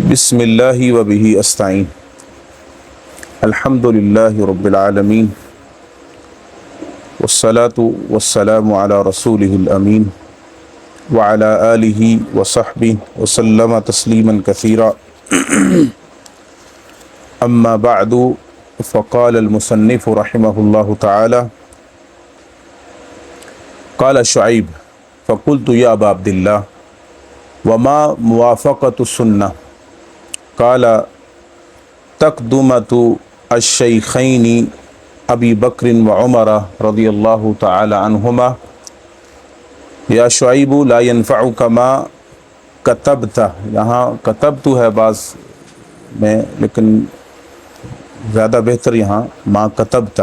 بسم اللہ و بہ استعین الحمد للہ رب العالمین والصلاة والسلام علی رسولہ الامین وعلی آلہ وصحبہ وسلم تسلیما کثیرا اما بعد فقال المصنف رحمہ اللہ تعالی قال شعیب فقلت یا ابا عبد اللہ وما موافقۃ السنہ قال تقدمۃ الشیخین ابی بکر و عمر رضی اللہ تعالی عنہما یا شعیب لا ينفعک ما کتبت، یہاں کتبت ہے بعض میں لیکن زیادہ بہتر یہاں ما کتبت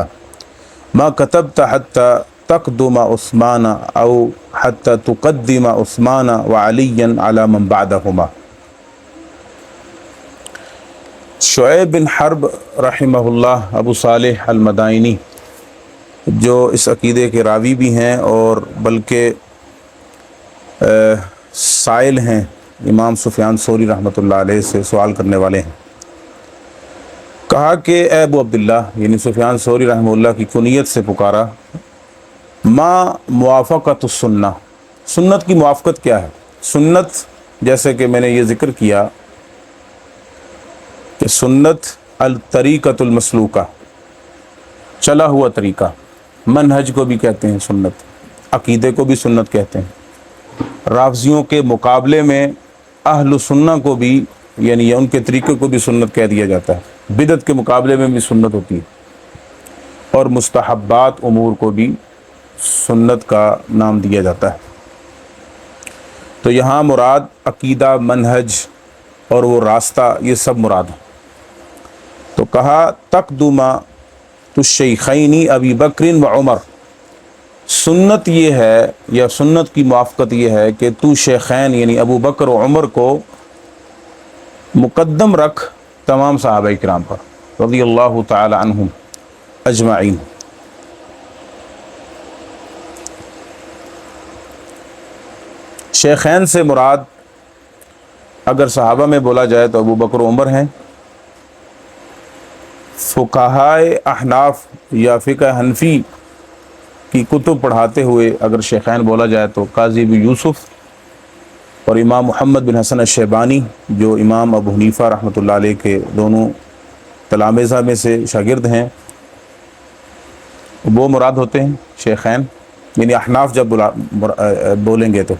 حتی تقدم عثمان او حتی تقدم عثمان وعلیا علی من بعدہما۔ شعیب بن حرب رحمہ اللہ ابو صالح المدائنی جو اس عقیدے کے راوی بھی ہیں اور بلکہ سائل ہیں، امام سفیان ثوری رحمۃ اللہ علیہ سے سوال کرنے والے ہیں، کہا کہ اے ابو عبداللہ، یعنی سفیان ثوری رحمہ اللہ کی کنیت سے پکارا، ما موافقت السنہ، سنت کی موافقت کیا ہے؟ سنت جیسے کہ میں نے یہ ذکر کیا کہ سنت الطریقۃ المسلوکہ، چلا ہوا طریقہ، منہج کو بھی کہتے ہیں سنت، عقیدے کو بھی سنت کہتے ہیں۔ رافضیوں کے مقابلے میں اہل سنہ کو بھی، یعنی ان کے طریقے کو بھی سنت کہہ دیا جاتا ہے، بدعت کے مقابلے میں بھی سنت ہوتی ہے، اور مستحبات امور کو بھی سنت کا نام دیا جاتا ہے۔ تو یہاں مراد عقیدہ، منہج اور وہ راستہ، یہ سب مراد ہے۔ تو کہا تقدمۃ الشیخین ابی بکر و عمر، سنت یہ ہے یا سنت کی موافقت یہ ہے کہ تو شیخین یعنی ابو بکر و عمر کو مقدم رکھ تمام صحابہ کرام پر رضی اللہ تعالی عنہم اجمعین۔ شیخین سے مراد اگر صحابہ میں بولا جائے تو ابو بکر و عمر ہیں، فقہائے احناف یا فقہ حنفی کی کتب پڑھاتے ہوئے اگر شیخین بولا جائے تو قاضی ابو یوسف اور امام محمد بن حسن الشیبانی جو امام ابو حنیفہ رحمۃ اللہ علیہ کے دونوں تلامذہ میں سے شاگرد ہیں، وہ مراد ہوتے ہیں شیخین، یعنی احناف جب بولیں گے تو۔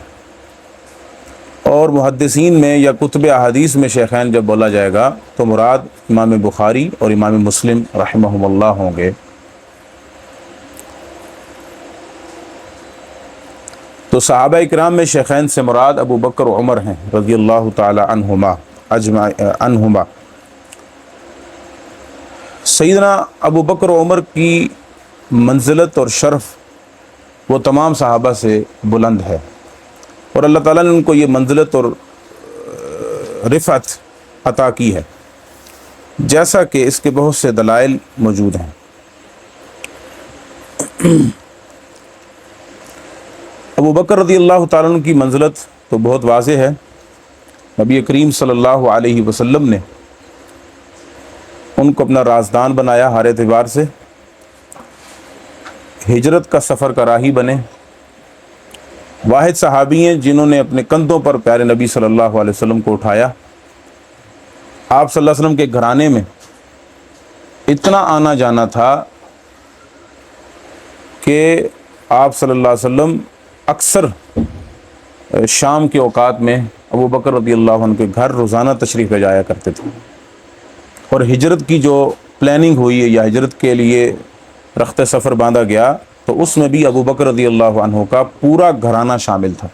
اور محدثین میں یا کتب احادیث میں شیخین جب بولا جائے گا تو مراد امام بخاری اور امام مسلم رحمہم اللہ ہوں گے۔ تو صحابہ اکرام میں شیخین سے مراد ابو بکر و عمر ہیں رضی اللہ تعالی عنہما۔ سیدنا ابو بکر و عمر کی منزلت اور شرف وہ تمام صحابہ سے بلند ہے، اور اللہ تعالیٰ نے ان کو یہ منزلت اور رفعت عطا کی ہے، جیسا کہ اس کے بہت سے دلائل موجود ہیں۔ ابو بکر رضی اللہ تعالیٰ عنہ کی منزلت تو بہت واضح ہے، نبی کریم صلی اللہ علیہ وسلم نے ان کو اپنا رازدان بنایا، ہر اعتبار سے ہجرت کا سفر کا راہی بنے، واحد صحابی ہیں جنہوں نے اپنے کندھوں پر پیارے نبی صلی اللہ علیہ وسلم کو اٹھایا۔ آپ صلی اللہ علیہ وسلم کے گھرانے میں اتنا آنا جانا تھا کہ آپ صلی اللہ علیہ وسلم اکثر شام کے اوقات میں ابو بکر رضی اللہ عنہ کے گھر روزانہ تشریف لے جایا کرتے تھے، اور ہجرت کی جو پلاننگ ہوئی ہے یا ہجرت کے لیے رخت سفر باندھا گیا تو اس میں بھی ابو بکر رضی اللہ عنہ کا پورا گھرانہ شامل تھا۔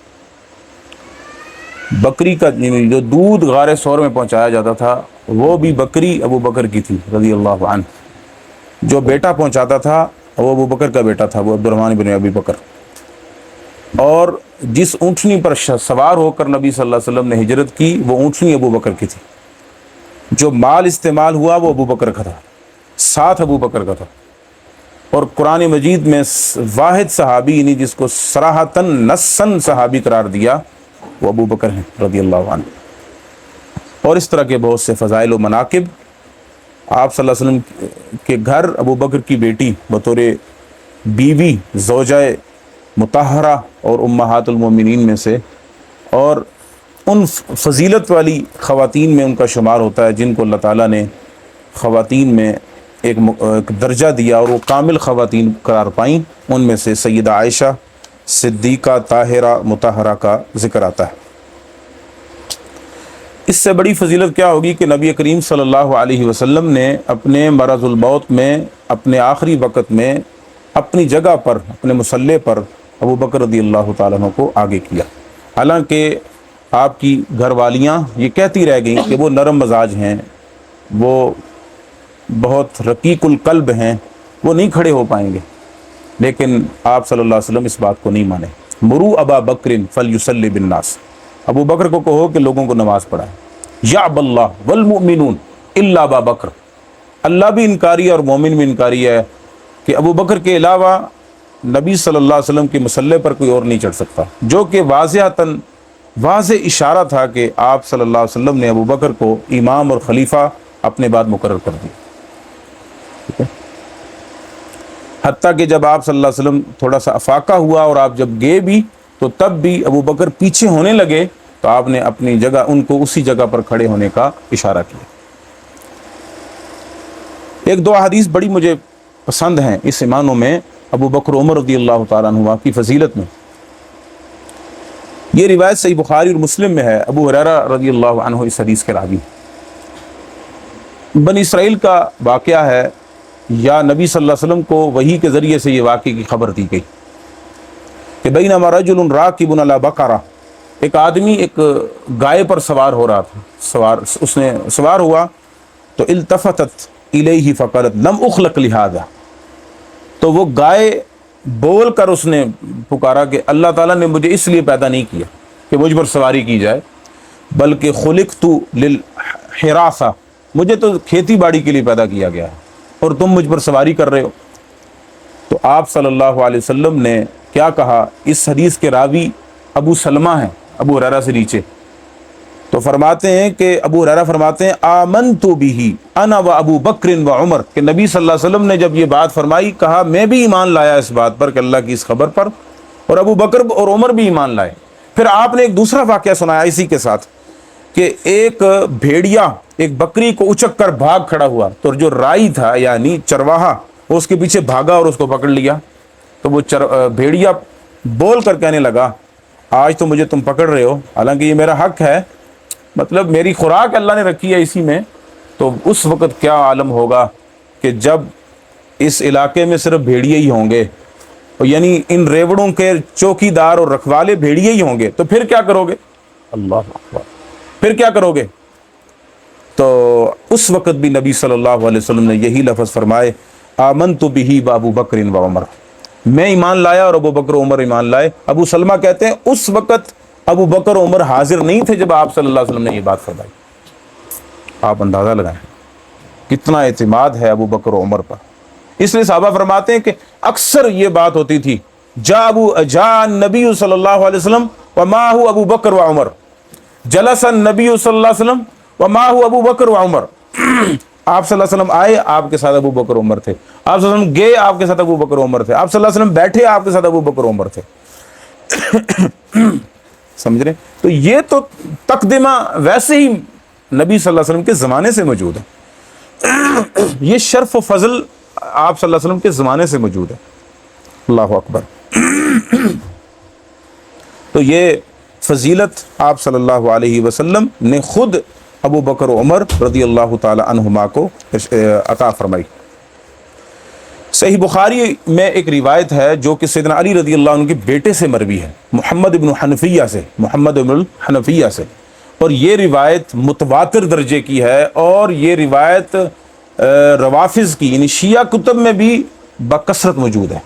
بکری کا جو دودھ غار ثور میں پہنچایا جاتا تھا وہ بھی بکری ابو بکر کی تھی رضی اللہ عنہ، جو بیٹا پہنچاتا تھا وہ ابو بکر کا بیٹا تھا، وہ عبدالرحمن بن ابی بکر، اور جس اونٹنی پر سوار ہو کر نبی صلی اللہ علیہ وسلم نے ہجرت کی وہ اونٹنی ابو بکر کی تھی، جو مال استعمال ہوا وہ ابو بکر کا تھا، ساتھ ابو بکر کا تھا۔ اور قرآن مجید میں واحد صحابی یعنی جس کو صراحتاً نصاً صحابی قرار دیا وہ ابو بکر ہیں رضی اللہ عنہ۔ اور اس طرح کے بہت سے فضائل و مناقب۔ آپ صلی اللہ علیہ وسلم کے گھر ابو بکر کی بیٹی بطور بیوی زوجہ مطہرہ اور امہات المومنین میں سے، اور ان فضیلت والی خواتین میں ان کا شمار ہوتا ہے جن کو اللہ تعالیٰ نے خواتین میں ایک درجہ دیا اور وہ کامل خواتین قرار پائیں۔ ان میں سے سیدہ عائشہ صدیقہ طاہرہ مطہرہ کا ذکر آتا ہے۔ اس سے بڑی فضیلت کیا ہوگی کہ نبی کریم صلی اللہ علیہ وسلم نے اپنے مرض الموت میں، اپنے آخری وقت میں، اپنی جگہ پر، اپنے مصلی پر ابو بکر رضی اللہ تعالیٰ عنہ کو آگے کیا۔ حالانکہ آپ کی گھر والیاں یہ کہتی رہ گئیں کہ وہ نرم مزاج ہیں، وہ بہت رقیق القلب ہیں، وہ نہیں کھڑے ہو پائیں گے، لیکن آپ صلی اللہ علیہ وسلم اس بات کو نہیں مانے۔ مرو ابا بکر فلیصلی بالناس، ابو بکر کو کہو کہ لوگوں کو نماز پڑھائے۔ یعب اللہ والمؤمنون الا ابا بکر، اللہ بھی انکاری اور مومن بھی انکاری ہے کہ ابو بکر کے علاوہ نبی صلی اللہ علیہ وسلم کے مصلی پر کوئی اور نہیں چڑھ سکتا، جو کہ واضح اشارہ تھا کہ آپ صلی اللہ علیہ وسلم نے ابو بکر کو امام اور خلیفہ اپنے بعد مقرر کر دیا۔ حتیٰ کہ جب آپ صلی اللہ علیہ وسلم تھوڑا سا افاقہ ہوا اور آپ جب گئے بھی تو تب بھی ابو بکر پیچھے ہونے لگے تو آپ نے اپنی جگہ ان کو اسی جگہ پر کھڑے ہونے کا اشارہ کیا۔ ایک دو حدیث بڑی مجھے پسند ہیں اس ایمانوں میں، ابو بکر عمر رضی اللہ تعالیٰ عنہ کی فضیلت میں۔ یہ روایت صحیح بخاری اور مسلم میں ہے، ابو ہریرہ رضی اللہ عنہ اس حدیث کے راوی۔ بنی اسرائیل کا واقعہ ہے، یا نبی صلی اللہ علیہ وسلم کو وحی کے ذریعے سے یہ واقعے کی خبر دی گئی کہ بینما رجل راکب علی بقرہ، ایک آدمی ایک گائے پر سوار ہو رہا تھا، اس نے سوار ہوا تو التفتت الیہ فقالت لم اخلق لہذا، تو وہ گائے بول کر اس نے پکارا کہ اللہ تعالیٰ نے مجھے اس لیے پیدا نہیں کیا کہ مجھ پر سواری کی جائے، بلکہ خلقت للحراسہ، مجھے تو کھیتی باڑی کے لیے پیدا کیا گیا ہے اور تم مجھ پر سواری کر رہے ہو۔ تو آپ صلی اللہ علیہ وسلم نے کیا کہا؟ اس حدیث کے راوی ابو سلمہ ہیں، ابو ہریرہ سے نیچے، تو فرماتے ہیں کہ ابو ہریرہ فرماتے ہیں آمنت بہ انا و ابو بکر و عمر، کہ نبی صلی اللہ علیہ وسلم نے جب یہ بات فرمائی کہا میں بھی ایمان لایا اس بات پر کہ اللہ کی اس خبر پر، اور ابو بکر اور عمر بھی ایمان لائے۔ پھر آپ نے ایک دوسرا واقعہ سنایا اسی کے ساتھ کہ ایک بھیڑیا ایک بکری کو اچک کر بھاگ کھڑا ہوا، تو جو رائی تھا یعنی چرواہا وہ اس کے پیچھے بھاگا اور اس کو پکڑ لیا، تو وہ بھیڑیا بول کر کہنے لگا آج تو مجھے تم پکڑ رہے ہو، حالانکہ یہ میرا حق ہے، مطلب میری خوراک اللہ نے رکھی ہے اسی میں۔ تو اس وقت کیا عالم ہوگا کہ جب اس علاقے میں صرف بھیڑیے ہی ہوں گے، یعنی ان ریوڑوں کے چوکی دار اور رکھوالے بھیڑیے ہی ہوں گے، تو پھر کیا کرو گے؟ اللہ اکبر، پھر کیا کرو گے؟ تو اس وقت بھی نبی صلی اللہ علیہ وسلم نے یہی لفظ فرمائے آمنت بہ ابو بکر و عمر، میں ایمان لایا اور ابو بکر و عمر ایمان لائے۔ ابو سلمہ کہتے ہیں اس وقت ابو بکر و عمر حاضر نہیں تھے جب آپ صلی اللہ علیہ وسلم نے یہ بات فرمائی۔ آپ اندازہ لگائیں کتنا اعتماد ہے ابو بکر و عمر پر۔ اس لیے صحابہ فرماتے ہیں کہ اکثر یہ بات ہوتی تھی جاء النبی صلی اللہ علیہ وسلم ومعه ابو بکر و عمر، جلس النبی صلی اللہ علیہ وسلم ومعه ابو بکر و عمر، آپ صلی اللہ علیہ وسلم آئے آپ کے ساتھ ابو بکر و عمر تھے، آپ صلی اللہ علیہ وسلم گئے آپ کے ساتھ ابو بکر و عمر تھے، آپ صلی اللہ علیہ وسلم بیٹھے آپ کے ساتھ ابو بکر و عمر تھے۔ سمجھ رہے؟ تو یہ تو تقدمہ ویسے ہی نبی صلی اللہ علیہ وسلم کے زمانے سے موجود ہے، یہ شرف و فضل آپ صلی اللہ علیہ وسلم کے زمانے سے موجود ہے۔ اللہ اکبر۔ تو یہ فضیلت آپ صلی اللہ علیہ وسلم نے خود ابو بکر و عمر رضی اللہ تعالی عنہما کو عطا فرمائی۔ صحیح بخاری میں ایک روایت ہے جو کہ سیدنا علی رضی اللہ عنہ کے بیٹے سے مروی ہے، محمد بن حنفیہ سے، اور یہ روایت متواتر درجے کی ہے، اور یہ روایت روافظ کی یعنی شیعہ کتب میں بھی بکثرت موجود ہے،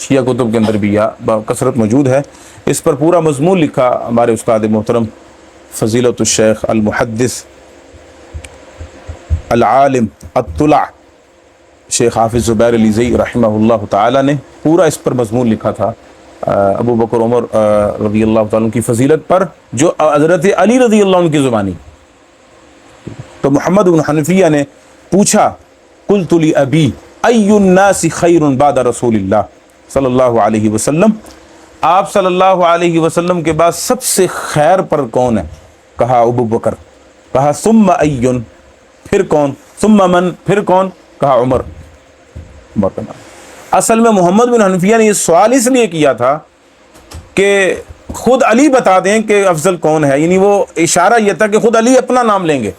شیعہ کتب کے اندر بھی بکثرت موجود ہے۔ اس پر پورا مضمون لکھا ہمارے استاد محترم فضیلت الشیخ المحدث العالم الطلع شیخ حافظ زبیر علیزئی رحمہ اللہ تعالی نے پورا اس پر مضمون لکھا تھا، ابو بکر عمر رضی اللہ تعالیٰ کی فضیلت پر، جو حضرت علی رضی اللہ عنہ کی زبانی، تو محمد بن حنفیہ نے پوچھا قلت لأبی ای الناس خیر بعد رسول اللہ صلی اللہ علیہ وسلم، آپ صلی اللہ علیہ وسلم کے بعد سب سے خیر پر کون ہے؟ کہا ابو بکر۔ کہا ثم ایون، پھر کون؟ ثم من، پھر کون؟ کہا عمر۔ عمر کا نام۔ اصل میں محمد بن حنفیہ نے یہ سوال اس لیے کیا تھا کہ خود علی بتا دیں کہ افضل کون ہے، یعنی وہ اشارہ یہ تھا کہ خود علی اپنا نام لیں گے۔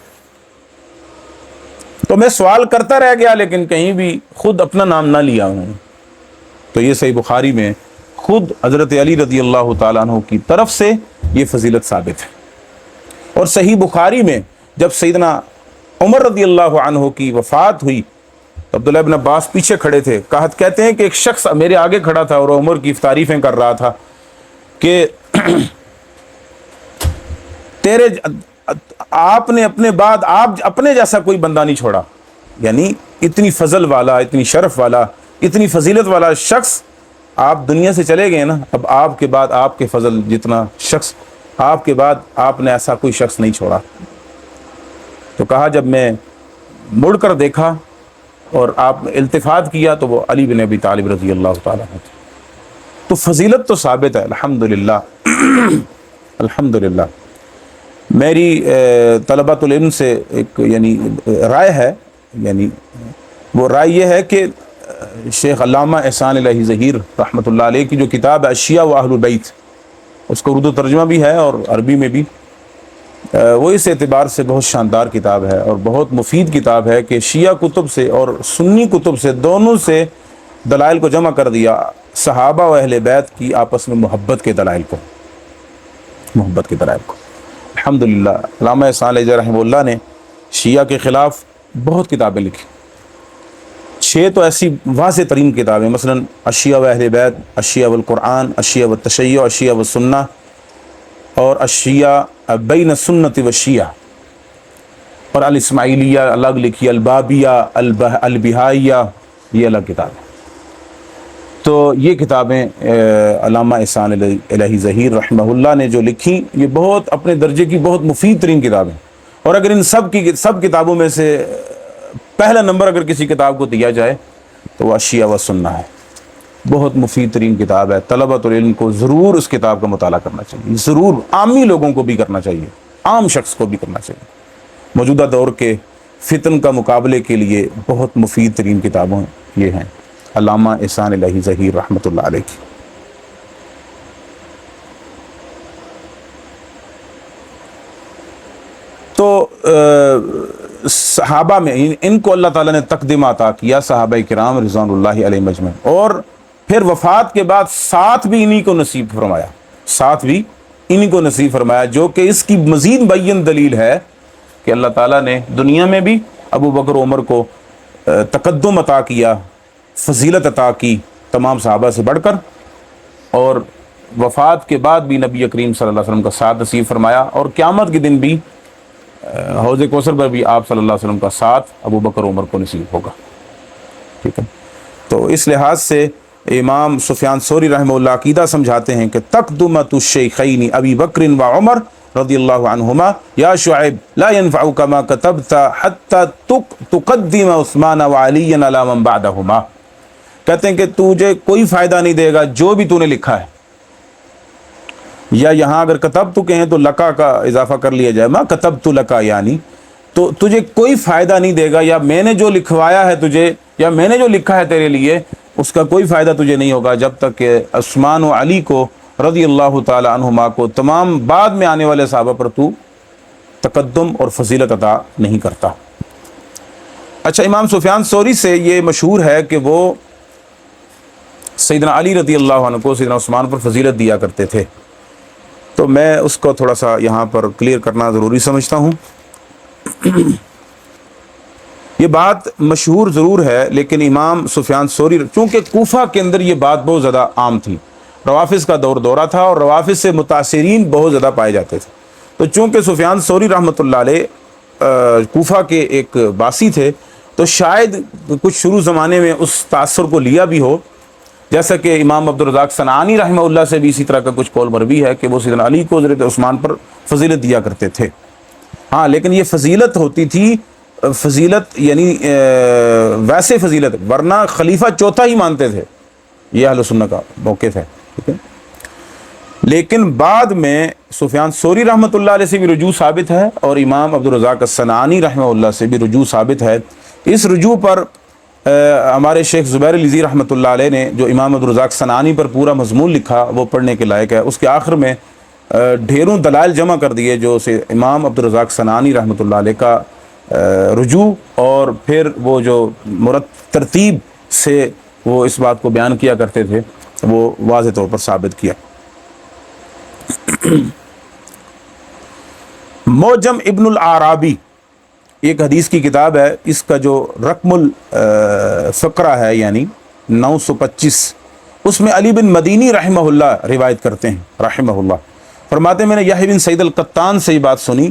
تو میں سوال کرتا رہ گیا لیکن کہیں بھی خود اپنا نام نہ لیا انہوں نے۔ تو یہ صحیح بخاری میں خود حضرت علی رضی اللہ تعالیٰ عنہ کی طرف سے یہ فضیلت ثابت ہے۔ اور صحیح بخاری میں جب سیدنا عمر رضی اللہ عنہ کی وفات ہوئی تو عبداللہ ابن عباس پیچھے کھڑے تھے، کہتے ہیں کہ ایک شخص میرے آگے کھڑا تھا اور عمر کی تعریفیں کر رہا تھا کہ تیرے آپ نے اپنے بعد آپ اپنے جیسا کوئی بندہ نہیں چھوڑا، یعنی اتنی فضل والا، اتنی شرف والا، اتنی فضیلت والا شخص آپ دنیا سے چلے گئے نا، اب آپ کے بعد آپ کے فضل جتنا شخص آپ کے بعد آپ نے ایسا کوئی شخص نہیں چھوڑا۔ تو کہا جب میں مڑ کر دیکھا اور آپ نے التفات کیا تو وہ علی بن ابی طالب رضی اللہ تعالیٰ عنہ تھے۔ تو فضیلت تو ثابت ہے الحمدللہ۔ الحمدللہ میری طلبۃ العلم سے ایک یعنی رائے ہے، یعنی وہ رائے یہ ہے کہ شیخ علامہ احسان الہی ظہیر رحمۃ اللہ علیہ کی جو کتاب ہے اشیاء و اہل البیت، اس کو اردو ترجمہ بھی ہے اور عربی میں بھی، وہ اس اعتبار سے بہت شاندار کتاب ہے اور بہت مفید کتاب ہے کہ شیعہ کتب سے اور سنی کتب سے دونوں سے دلائل کو جمع کر دیا، صحابہ و اہل بیت کی آپس میں محبت کے دلائل کو، محبت کے دلائل کو۔ الحمدللہ علامہ احسان الہی رحمہ اللہ نے شیعہ کے خلاف بہت کتابیں لکھی، 6 تو ایسی واضح ترین کتابیں، مثلا اشیاء و اہل بیت، اشیاء والقرآن، اشیاء والتشیع، اشیاء والسنہ، اور اشیاء بین السنت والشیعہ، اور الاسماعیلیہ الگ لکھی، البابیہ، البہائیہ، یہ الگ کتاب ہے۔ تو یہ کتابیں علامہ احسان الہی ظہیر رحمہ اللہ نے جو لکھی، یہ بہت اپنے درجے کی بہت مفید ترین کتابیں، اور اگر ان سب کتابوں میں سے پہلا نمبر اگر کسی کتاب کو دیا جائے تو وہ اشیاء و سنہ ہے، بہت مفید ترین کتاب ہے۔ طلبۃ العلم کو ضرور اس کتاب کا مطالعہ کرنا چاہیے، ضرور، عامی لوگوں کو بھی کرنا چاہیے، عام شخص کو بھی کرنا چاہیے۔ موجودہ دور کے فتن کا مقابلے کے لیے بہت مفید ترین کتابیں یہ ہیں علامہ احسان الہی ظہیر رحمۃ اللہ علیہ کی۔ تو صحابہ میں ان کو اللہ تعالیٰ نے تقدمہ عطا کیا، صحابہ کرام رضوان اللہ علیہ مجمعین، اور پھر وفات کے بعد ساتھ بھی انہی کو نصیب فرمایا، ساتھ بھی انہی کو نصیب فرمایا، جو کہ اس کی مزید بین دلیل ہے کہ اللہ تعالیٰ نے دنیا میں بھی ابو بکر عمر کو تقدم عطا کیا، فضیلت عطا کی تمام صحابہ سے بڑھ کر، اور وفات کے بعد بھی نبی کریم صلی اللہ علیہ وسلم کا ساتھ نصیب فرمایا، اور قیامت کے دن بھی حوض کوثر پر بھی آپ صلی اللہ علیہ وسلم کا ساتھ ابو بکر عمر کو نصیب ہوگا۔ ٹھیک ہے، تو اس لحاظ سے امام سفیان ثوری رحمہ اللہ عقیدہ سمجھاتے ہیں کہ تقدمۃ الشیخین ابی بکر و عمر رضی اللہ عنہما یا شعیب لا ينفعک ما کتبت حتی تقدم عثمان و علی علی من بعدہما، کہتے ہیں کہ تجھے کوئی فائدہ نہیں دے گا جو بھی تو نے لکھا ہے، یا یہاں اگر کتبت کہیں تو لکا کا اضافہ کر لیا جائے، ما کتبت لکا، یعنی تو تجھے کوئی فائدہ نہیں دے گا، یا میں نے جو لکھوایا ہے تجھے، یا میں نے جو لکھا ہے تیرے لیے، اس کا کوئی فائدہ تجھے نہیں ہوگا جب تک کہ عثمان و علی کو رضی اللہ تعالی عنہما کو تمام بعد میں آنے والے صحابہ پر تو تقدم اور فضیلت عطا نہیں کرتا۔ اچھا، امام سفیان ثوری سے یہ مشہور ہے کہ وہ سیدنا علی رضی اللہ عنہ کو سیدنا عثمان پر فضیلت دیا کرتے تھے، تو میں اس کو تھوڑا سا یہاں پر کلیئر کرنا ضروری سمجھتا ہوں۔ یہ بات مشہور ضرور ہے، لیکن امام سفیان ثوری، چونکہ کوفہ کے اندر یہ بات بہت زیادہ عام تھی، روافظ کا دورہ تھا اور روافظ سے متاثرین بہت زیادہ پائے جاتے تھے، تو چونکہ سفیان ثوری رحمۃ اللہ علیہ کوفہ کے ایک باسی تھے، تو شاید کچھ شروع زمانے میں اس تاثر کو لیا بھی ہو، جیسا کہ امام عبدالرزاق صنعانی رحمہ اللہ سے بھی اسی طرح کا کچھ قول مروی ہے کہ وہ سیدنا علی کو حضرت عثمان پر فضیلت دیا کرتے تھے۔ ہاں لیکن یہ فضیلت ہوتی تھی، فضیلت یعنی ویسے فضیلت، ورنہ خلیفہ چوتھا ہی مانتے تھے، یہ اہل سنت کا موقف ہے، ٹھیک ہے۔ لیکن بعد میں سفیان ثوری رحمۃ اللہ علیہ سے بھی رجوع ثابت ہے اور امام عبدالرزاق الصنعانی رحمہ اللہ سے بھی رجوع ثابت ہے۔ اس رجوع پر ہمارے شیخ زبیر العزی رحمۃ اللہ علیہ نے جو امام عبدالرزاق الصنعانی پر پورا مضمون لکھا وہ پڑھنے کے لائق ہے۔ اس کے آخر میں ڈھیروں دلائل جمع کر دیے جو سے امام عبدالرزاق الصنعانی رحمۃ اللہ علیہ کا رجوع، اور پھر وہ جو ترتیب سے وہ اس بات کو بیان کیا کرتے تھے وہ واضح طور پر ثابت کیا۔ موجم ابن العرابی ایک حدیث کی کتاب ہے، اس کا جو رقم الفقرہ ہے یعنی 925، اس میں علی بن مدینی رحمہ اللہ روایت کرتے ہیں رحمہ اللہ، فرماتے ہیں میں نے یحیی بن سعید القطان سے یہ بات سنی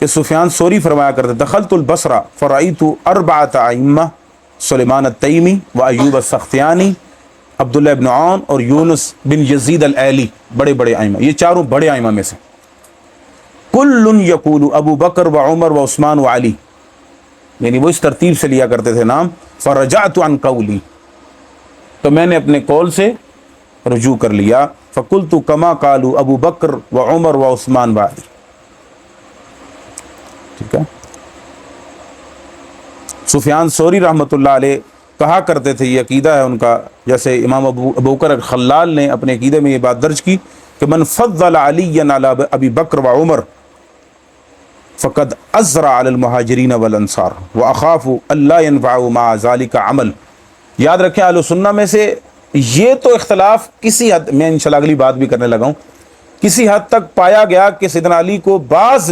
کہ سفیان ثوری فرمایا کرتے دخلت البصرہ فرأیت اربعۃ ائمہ سلیمان التیمی و ایوب السختیانی عبداللہ ابن عون اور یونس بن یزید الایلی، بڑے بڑے ائمہ، یہ چاروں بڑے ائمہ میں سے، کل یقول ابو بکر و عمر و عثمان و علی، یعنی وہ اس ترتیب سے لیا کرتے تھے نام، فرجعت عن قولی، تو میں نے اپنے قول سے رجوع کر لیا، فقلت کما قالوا ابو بکر و عمر و عثمان و علی، ٹھیک ہے۔ سفیان ثوری رحمۃ اللہ علیہ کہا کرتے تھے، یہ عقیدہ ہے ان کا، جیسے امام ابو بکر خلال نے اپنے عقیدے میں یہ بات درج کی کہ من فضل علی علی ابی بکر و عمر فقد ازرع علی المہاجرین والانصار واخاف الا ينفع مع ذلك عمل۔ یاد رکھیں اہل سنہ میں سے یہ تو اختلاف کسی حد، میں انشاءاللہ اگلی بات بھی کرنے لگا ہوں، کسی حد تک پایا گیا کہ سیدنا علی کو بعض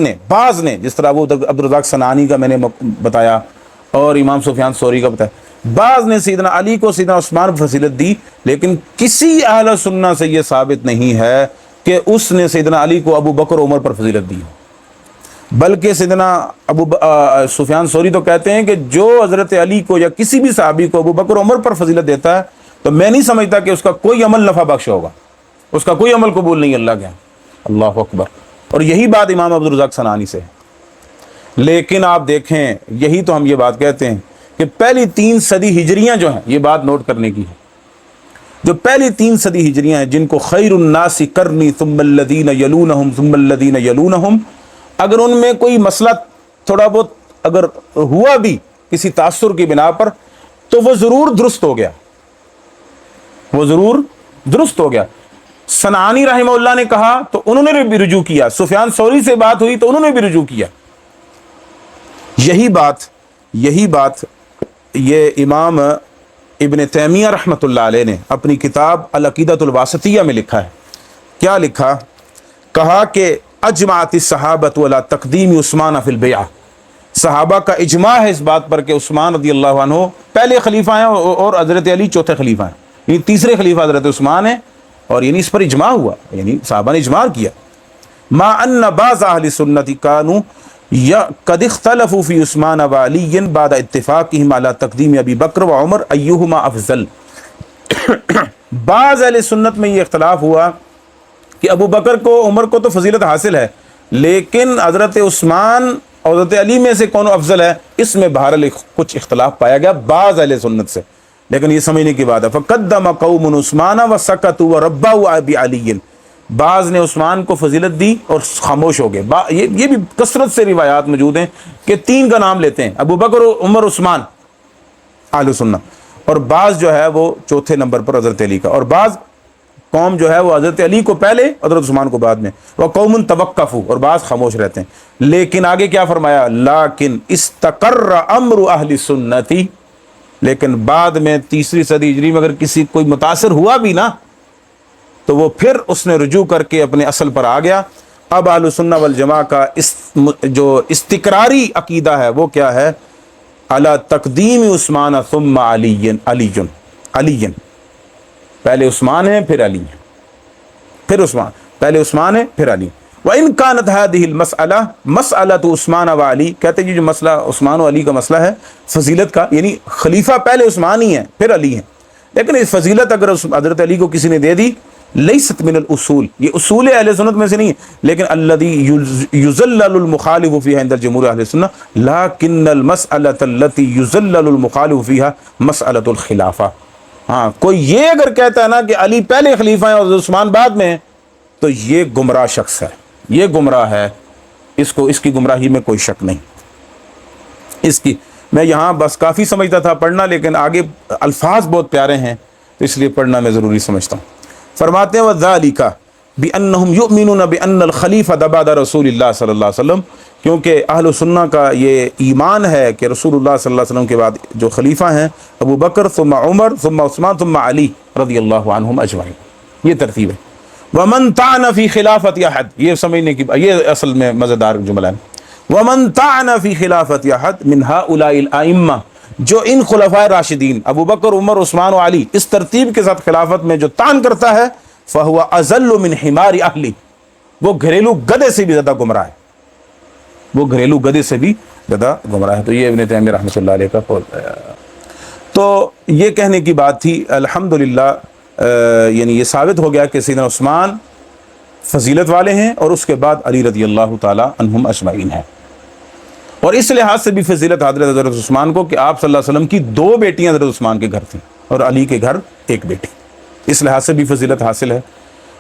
نے جس طرح وہ عبدالرزاق صنعانی کا میں نے بتایا اور امام سفیان ثوری کا بتایا، بعض نے سیدنا علی کو سیدنا عثمان فضیلت دی، لیکن کسی اہل سنہ سے یہ ثابت نہیں ہے کہ اس نے سیدنا علی کو ابو بکر و عمر پر فضیلت دی، بلکہ سیدنا سفیان ثوری تو کہتے ہیں کہ جو حضرت علی کو یا کسی بھی صحابی کو ابو بکر و عمر پر فضیلت دیتا ہے تو میں نہیں سمجھتا کہ اس کا کوئی عمل نفع بخش ہوگا، اس کا کوئی عمل قبول نہیں اللہ کے ہاں، اللہ اکبر۔ اور یہی بات امام عبدالرزاق صنعانی سے ہے۔ لیکن آپ دیکھیں، یہی تو ہم یہ بات کہتے ہیں کہ پہلی 3 صدی ہجریاں جو ہیں، یہ بات نوٹ کرنے کی ہے، جو پہلی 3 صدی ہجریاں ہیں جن کو خیر الناس کرنی ثم الذین یلونہم ثم الذین یلونہم، اگر ان میں کوئی مسئلہ تھوڑا بہت اگر ہوا بھی کسی تاثر کی بنا پر تو وہ ضرور درست ہو گیا، وہ ضرور درست ہو گیا۔ صنعانی رحمہ اللہ نے کہا تو انہوں نے بھی رجوع کیا، سفیان ثوری سے بات ہوئی تو انہوں نے بھی رجوع کیا۔ یہی بات یہ امام ابن تیمیہ رحمۃ اللہ علیہ نے اپنی کتاب العقیدۃ الواسطیہ میں لکھا ہے۔ کیا لکھا؟ کہا کہ اجمعت الصحابۃ علی تقدیم عثمان فی البیعہ، صحابہ کا اجماع ہے اس بات پر کہ عثمان رضی اللہ عنہ پہلے خلیفہ ہیں اور حضرت علی چوتھے خلیفہ ہیں، یعنی تیسرے خلیفہ حضرت عثمان ہیں، اور یعنی اس پر اجماع ہوا، یعنی صحابہ نے اجماع کیا۔ ما ان بعض اہل سنت کانوا قد اختلفوا فی عثمان و علی بعد اتفاقہم علی تقدیم ابی بکر و عمر ایہما افضل، بعض اہل سنت میں یہ اختلاف ہوا کہ ابو بکر کو عمر کو تو فضیلت حاصل ہے، لیکن حضرت عثمان اور حضرت علی میں سے کون افضل ہے، اس میں بہرحال کچھ اختلاف پایا گیا بعض اہل سنت سے، لیکن یہ سمجھنے کی بات ہے۔ فقدم قوم عثمان وسکتوا وربوا بعلی، بعض نے عثمان کو فضیلت دی اور خاموش ہو گئے۔ یہ بھی کثرت سے روایات موجود ہیں کہ 3 کا نام لیتے ہیں، ابو بکر عمر عثمان اہل سنت، اور بعض جو ہے وہ چوتھے نمبر پر حضرت علی کا، اور بعض قوم جو ہے وہ حضرت علی کو پہلے حضرت عثمان کو بعد میں، وہ قوم توقفوا، اور بعض خاموش رہتے ہیں۔ لیکن آگے کیا فرمایا؟ لیکن استقر امر اہل سنتی، لیکن بعد میں تیسری صدی ہجری میں اگر کسی کوئی متاثر ہوا بھی نا تو وہ پھر اس نے رجوع کر کے اپنے اصل پر آ گیا۔ اب اہل سنہ والجماعہ کا جو استقراری عقیدہ ہے وہ کیا ہے؟ علی تقدیم عثمان ثم علی، پہلے عثمان ہے پھر علی ہے، پھر عثمان، پہلے عثمان ہے پھر علی۔ وَإِن كَانَتْ هَذِهِ الْمَسْأَلَةُ مَسْأَلَةُ عثمان و علی، کہتے ہیں جو مسئلہ عثمان و علی کا مسئلہ ہے فضیلت کا، یعنی خلیفہ پہلے عثمان ہی ہیں پھر علی ہیں، لیکن اس فضیلت اگر حضرت علی کو کسی نے دے دی لیست من الاصول، یہ اصول اہل سنت میں سے نہیں ہے، لیکن الذی یذلل المخالف فیها عند الجمهور اہل سنت لكن المسألة التي یذلل المخالف فیها مسألة الخلافہ۔ ہاں کوئی یہ اگر کہتا ہے نا کہ علی پہلے خلیفہ ہیں اور عثمان بعد میں ہیں، تو یہ گمراہ شخص ہے، یہ گمراہ ہے، اس کی گمراہی میں کوئی شک نہیں۔ اس کی میں یہاں بس کافی سمجھتا تھا پڑھنا، لیکن آگے الفاظ بہت پیارے ہیں تو اس لیے پڑھنا میں ضروری سمجھتا ہوں۔ فرماتے ہیں وَذَلِكَ بِأَنَّهُمْ يُؤْمِنُونَ بِأَنَّ الْخَلِيفَةَ بَعْدَ رسول اللہ صلی اللہ علیہ وسلم، کیونکہ اہل سنہ کا یہ ایمان ہے کہ رسول اللہ صلی اللہ علیہ وسلم کے بعد جو خلیفہ ہیں ابو بکر ثم عمر ثم عثمان ثم علی رضی اللہ عنہم اجمعین، یہ ترتیب ہے۔ وَمَن طَعَنَ فِي خِلَافَةِ أَحَدٍ، یہ سمجھنے کی یہ اصل میں مزیدار جملہ ہے۔ وَمَن طَعَنَ فِي خِلَافَةِ أَحَدٍ مِنْ هَؤُلَاءِ الْأَئِمَّةِ، جو ان خلفائے راشدین ابو بکر عمر عثمان و علی اس ترتیب کے ساتھ خلافت میں جو طعن کرتا ہے، فَهُوَ أَذَلُّ مِنْ حِمَارِ أَهْلِ، وہ گھریلو گدھے سے بھی زیادہ گمراہ ہے، وہ گھریلو گدھے سے بھی زیادہ گمراہ ہے۔ تو یہ ابن تیمیہ رحمۃ اللہ علیہ کا قول ہے۔ تو یہ کہنے کی بات تھی، الحمدللہ یعنی یہ ثابت ہو گیا کہ سیدنا عثمان فضیلت والے ہیں اور اس کے بعد علی رضی اللہ تعالی عنہم اجمعین ہیں، اور اس لحاظ سے بھی فضیلت حضرت عثمان کو کہ آپ صلی اللہ علیہ وسلم کی 2 بیٹیاں حضرت عثمان کے گھر تھیں اور علی کے گھر 1 بیٹی، اس لحاظ سے بھی فضیلت حاصل ہے۔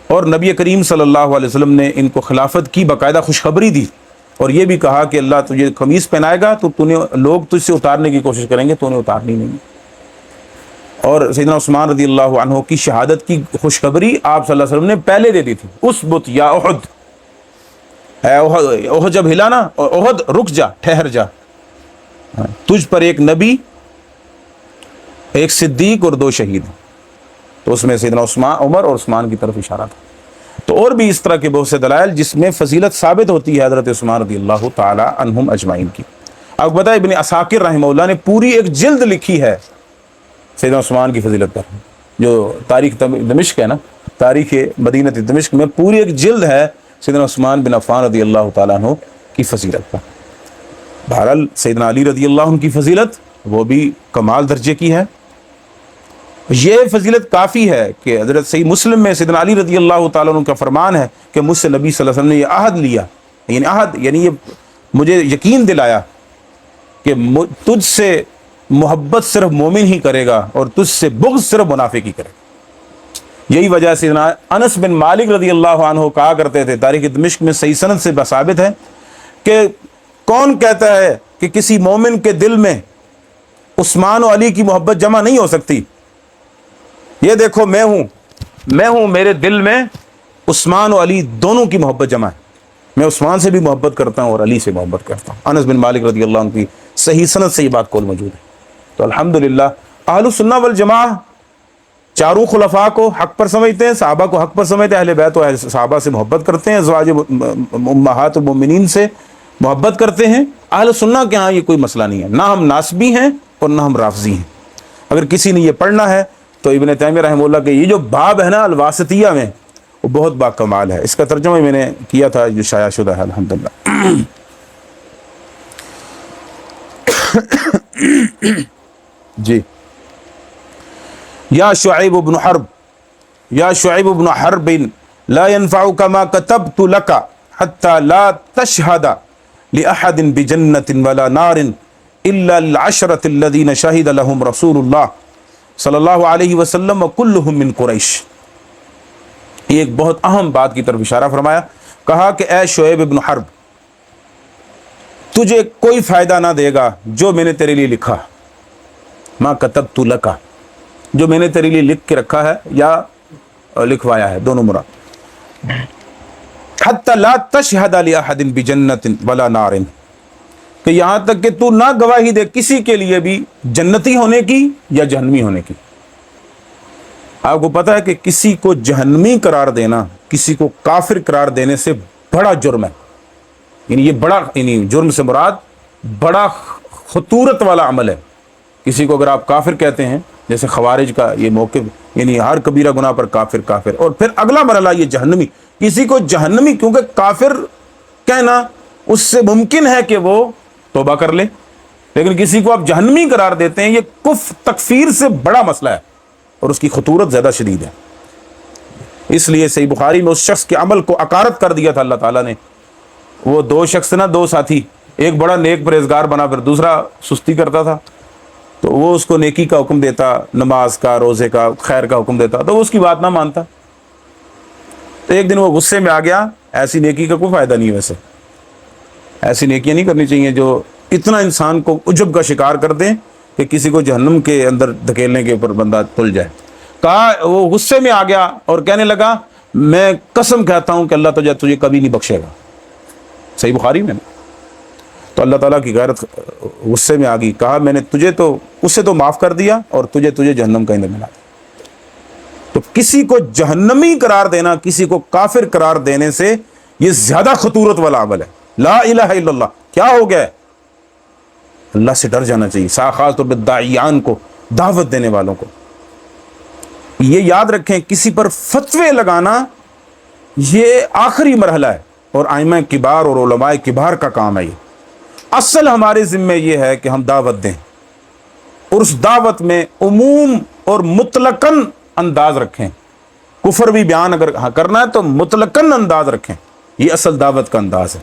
اور نبی کریم صلی اللہ علیہ وسلم نے ان کو خلافت کی باقاعدہ خوشخبری دی، اور یہ بھی کہا کہ اللہ تجھے قمیص پہنائے گا تو لوگ تجھ سے اتارنے کی کوشش کریں گے، تو انہیں اتارنی نہیں۔ اور سیدنا عثمان رضی اللہ عنہ کی شہادت کی خوشخبری آپ صلی اللہ علیہ وسلم نے پہلے دے دی تھی، اسبت یا احد، اے احد جب ہلا نا، احد رک جا، ٹھہر جا، تجھ پر 1 نبی، 1 صدیق اور 2 شہید، تو اس میں سیدنا عمر اور عثمان کی طرف اشارہ تھا۔ تو اور بھی اس طرح کے بہت سے دلائل جس میں فضیلت ثابت ہوتی ہے حضرت عثمان رضی اللہ تعالی عنہم اجمعین کی۔ آپ کو پتہ ہے ابن عساکر رحمہ اللہ نے پوری ایک جلد لکھی ہے سیدنا عثمان کی فضیلت پر، جو تاریخ دمشق ہے نا، تاریخ مدینہ دمشق میں پوری ایک جلد ہے سیدنا عثمان بن عفان رضی اللہ تعالیٰ عنہ کی فضیلت پر۔ بہرحال سیدنا علی رضی اللہ عنہ کی فضیلت وہ بھی کمال درجے کی ہے۔ یہ فضیلت کافی ہے کہ حضرت صحیح مسلم میں سیدنا علی رضی اللہ تعالیٰ عنہ کا فرمان ہے کہ مجھ سے نبی صلی اللہ علیہ وسلم نے یہ عہد لیا، یعنی یہ مجھے یقین دلایا کہ تجھ سے محبت صرف مومن ہی کرے گا اور تجھ سے بغض صرف منافق ہی کرے گا۔ یہی وجہ سے انس بن مالک رضی اللہ عنہ کہا کرتے تھے، تاریخ دمشق میں صحیح سند سے ثابت ہے کہ کون کہتا ہے کہ کسی مومن کے دل میں عثمان و علی کی محبت جمع نہیں ہو سکتی؟ یہ دیکھو میں ہوں، میرے دل میں عثمان و علی دونوں کی محبت جمع ہے، میں عثمان سے بھی محبت کرتا ہوں اور علی سے محبت کرتا ہوں۔ انس بن مالک رضی اللہ عنہ کی صحیح سند سے یہ بات قول موجود ہے۔ تو الحمدللہ اہل السنہ والجماعہ چاروں خلفاء کو حق پر سمجھتے ہیں، صحابہ کو حق پر سمجھتے ہیں، اہل بیت و صحابہ سے محبت کرتے ہیں، ازواج امہات المؤمنین سے محبت کرتے ہیں۔ اہل سنہ کے ہاں یہ کوئی مسئلہ نہیں ہے، نہ ہم ناسبی ہیں اور نہ ہم رافضی ہیں۔ اگر کسی نے یہ پڑھنا ہے تو ابن تیمیہ رحمہ اللہ کے یہ جو باب ہے نا الواسطیہ میں، وہ بہت با کمال ہے۔ اس کا ترجمہ میں نے کیا تھا جو شائع شدہ ہے الحمدللہ۔ جی یا شعیب بن حرب، یا شعیب بن حرب لا ينفعك ما كتبت لك حتى لا تشهد لأحد بجنة ولا نار إلا العشرة الذين شهد لهم رسول الله صلی اللہ علیہ وسلم وكلهم من قریش۔ یہ ایک بہت اہم بات کی طرف اشارہ فرمایا، کہا کہ اے شعیب بن حرب، تجھے کوئی فائدہ نہ دے گا جو میں نے تیرے لیے لکھا، ما کتبت لک، جو میں نے تیرے لیے لکھ کے رکھا ہے یا لکھوایا ہے، دونوں مراد۔ حتی لا تشہد لأحد بجنت ولا نار، کہ یہاں تک کہ تو نہ گواہی دے کسی کے لیے بھی جنتی ہونے کی یا جہنمی ہونے کی۔ آپ کو پتہ ہے کہ کسی کو جہنمی قرار دینا کسی کو کافر قرار دینے سے بڑا جرم ہے، یعنی یہ بڑا، یعنی جرم سے مراد بڑا خطورت والا عمل ہے۔ کسی کو اگر آپ کافر کہتے ہیں، جیسے خوارج کا یہ موقف، یعنی ہر کبیرہ گناہ پر کافر کافر، اور پھر اگلا مرحلہ یہ جہنمی، کسی کو جہنمی، کیونکہ کافر کہنا اس سے ممکن ہے کہ وہ توبہ کر لے، لیکن کسی کو آپ جہنمی قرار دیتے ہیں، یہ تکفیر سے بڑا مسئلہ ہے اور اس کی خطورت زیادہ شدید ہے۔ اس لیے صحیح بخاری میں اس شخص کے عمل کو اکارت کر دیا تھا اللہ تعالیٰ نے. وہ دو شخص نا، دو ساتھی، ایک بڑا نیک پرہیزگار بنا، پھر دوسرا سستی کرتا تھا. تو وہ اس کو نیکی کا حکم دیتا، نماز کا، روزے کا، خیر کا حکم دیتا، تو وہ اس کی بات نہ مانتا. تو ایک دن وہ غصے میں آ گیا. ایسی نیکی کا کوئی فائدہ نہیں ہے، ویسے ایسی نیکیاں نہیں کرنی چاہیے جو اتنا انسان کو عجب کا شکار کر دیں کہ کسی کو جہنم کے اندر دھکیلنے کے اوپر بندہ تل جائے. کہا وہ غصے میں آ گیا اور کہنے لگا میں قسم کہتا ہوں کہ اللہ تجھے کبھی نہیں بخشے گا. صحیح بخاری میں. تو اللہ تعالیٰ کی غیرت غصے میں آ گئی. کہا میں نے اسے تو معاف کر دیا اور تجھے جہنم کا ایندھن ملا دیا. تو کسی کو جہنمی قرار دینا، کسی کو کافر قرار دینے سے یہ زیادہ خطورت والا عمل ہے. لا الہ الا اللہ کیا ہو گیا ہے؟ اللہ سے ڈر جانا چاہیے، خاص طور پہ داعیان کو، دعوت دینے والوں کو. یہ یاد رکھیں کسی پر فتوے لگانا یہ آخری مرحلہ ہے، اور ائمہ کبار اور علماء کبار کا کام ہے. یہ اصل ہمارے ذمہ یہ ہے کہ ہم دعوت دیں، اور اس دعوت میں عموم اور مطلقاً انداز رکھیں. کفر بھی بیان اگر کرنا ہے تو مطلقاً انداز رکھیں. یہ اصل دعوت کا انداز ہے،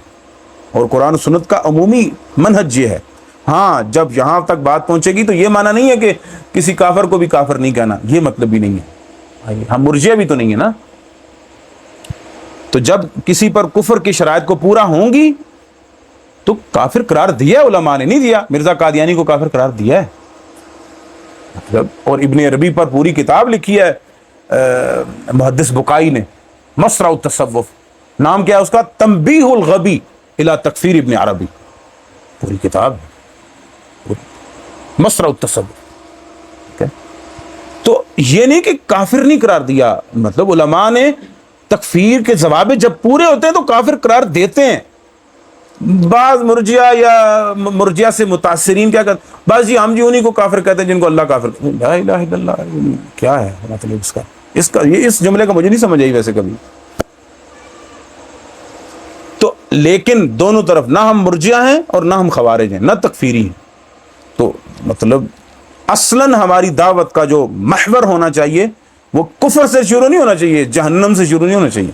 اور قرآن و سنت کا عمومی منہج یہ ہے. ہاں جب یہاں تک بات پہنچے گی تو یہ معنی نہیں ہے کہ کسی کافر کو بھی کافر نہیں کہنا، یہ مطلب بھی نہیں ہے. ہم مرجئہ بھی تو نہیں ہے نا. تو جب کسی پر کفر کی شرائط کو پورا ہوں گی تو کافر قرار دیا علماء نے، نہیں دیا. مرزا قادیانی کو کافر قرار دیا ہے، اور ابن عربی پر پوری کتاب لکھی ہے محدث بقائی نے، مصرع التصوف. نام کیا ہے اس کا؟ تنبیہ الغبی الی تکفیر ابن عربی. پوری کتاب ہے مصرع التصوف. تو یہ نہیں کہ کافر نہیں قرار دیا، مطلب علماء نے تکفیر کے ضوابط جب پورے ہوتے ہیں تو کافر قرار دیتے ہیں. بعض مرجئہ یا مرجئہ سے متاثرین کیا کرتے ہیں، بعض جی ہم جی انہی کو کافر کہتے ہیں جن کو اللہ کافر. لا الہ الا اللہ کیا ہے مطلب اس کا یہ اس جملے کا مجھے نہیں سمجھ آئی ویسے کبھی. تو لیکن دونوں طرف نہ ہم مرجئہ ہیں اور نہ ہم خوارج ہیں، نہ تکفیری ہیں. تو مطلب اصلاً ہماری دعوت کا جو محور ہونا چاہیے وہ کفر سے شروع نہیں ہونا چاہیے، جہنم سے شروع نہیں ہونا چاہیے،